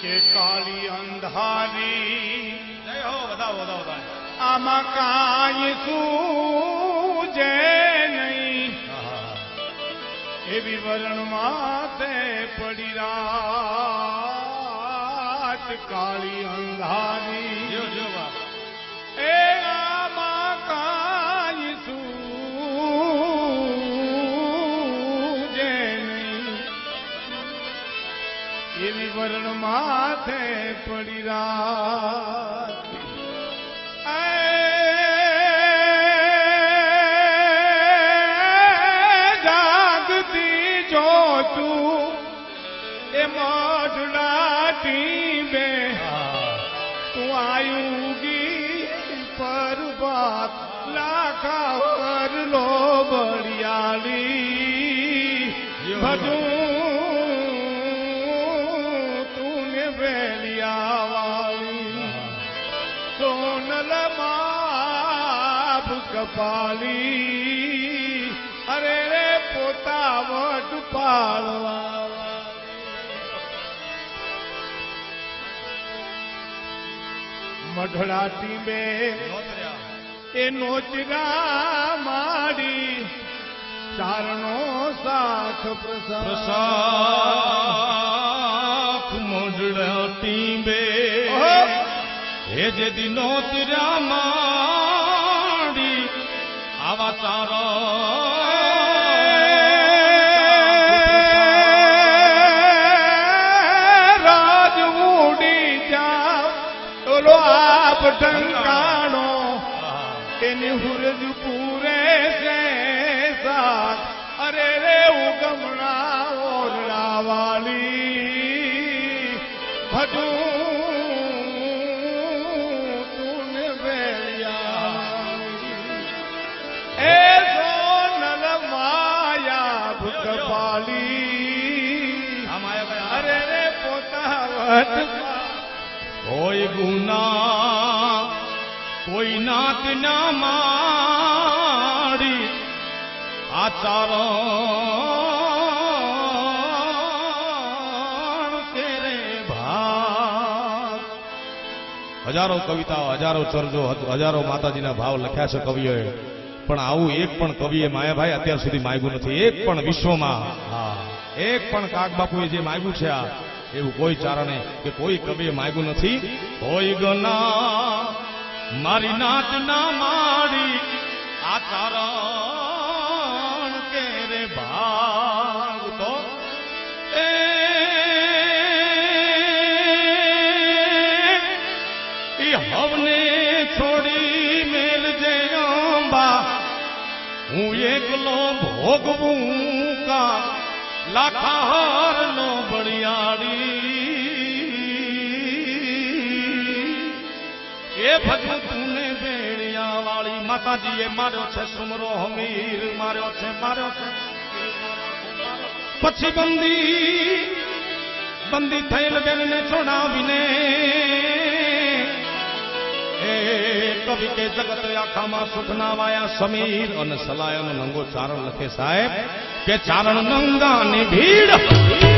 કે કાળી અંધારી જય હો વધાવો વધાવો આમાં કાંઈ સૂજે નહીં એવી વરણ માથે પડી રાત કાળી અંધારી જો જો વાહ એ આમાં કાંઈ સૂજે નહીં એવી વરણ માથે પડી રાત એ મોઢડાથી બે તું આયુગી પરબાત લાખા પર લો બળિયાળી બધું તુને વેલિયા વાળી સોનલ માભ કપાલી અરે રે પોતા વટ પાળવા મઢડા ટીંબે એ નોચરા માડી ચારણો સાથ પ્રસાદ મોઢડા ટીંબે હે જે દિનોતરા માડી આવા ચારા આપ ઢંકાણો એની હુરજ પૂરે છે સાથ અરે રે ઉગમણા ઓરડા વાળી ભજું તુને વેલિયા એ સોનલ માયા ભૂકપાલી અરે રે પોતા વટ કોઈ ગુના કોઈ નાત ના માડી આચારણ કેરે ભાગ હજારો કવિતાઓ હજારો ચર્ચો હજારો માતાજીના ભાવ લખ્યા છે કવિઓએ પણ આવું એક પણ કવિએ માયાભાઈ અત્યાર સુધી માગ્યું નથી એક પણ વિશ્વમાં એક પણ કાગ બાપુએ જે માગ્યું છે આ એવું કોઈ ચારણે કે કોઈ કવિએ માગ્યું નથી કોઈ ગના મારી નાત ના માડી આ ચારણ કે રે ભાગ તો એ હવને છોડી મેલ જે અંબા હું એકલો ભોગવું કા લાખા હાર નો બળિયાળી એ ભજન તુને બેડિયા વાળી માતાજીએ માર્યો છે સુમરો હમીર માર્યો છે પછી બંદી થયેલ બેનને છોડાવીને એ કવિ કે જગત આખામાં સુખ ના વાયા સમીર અને સલાયનો નંગો ચારણ લખે સાહેબ કે ચારણ નંગાની ભીડ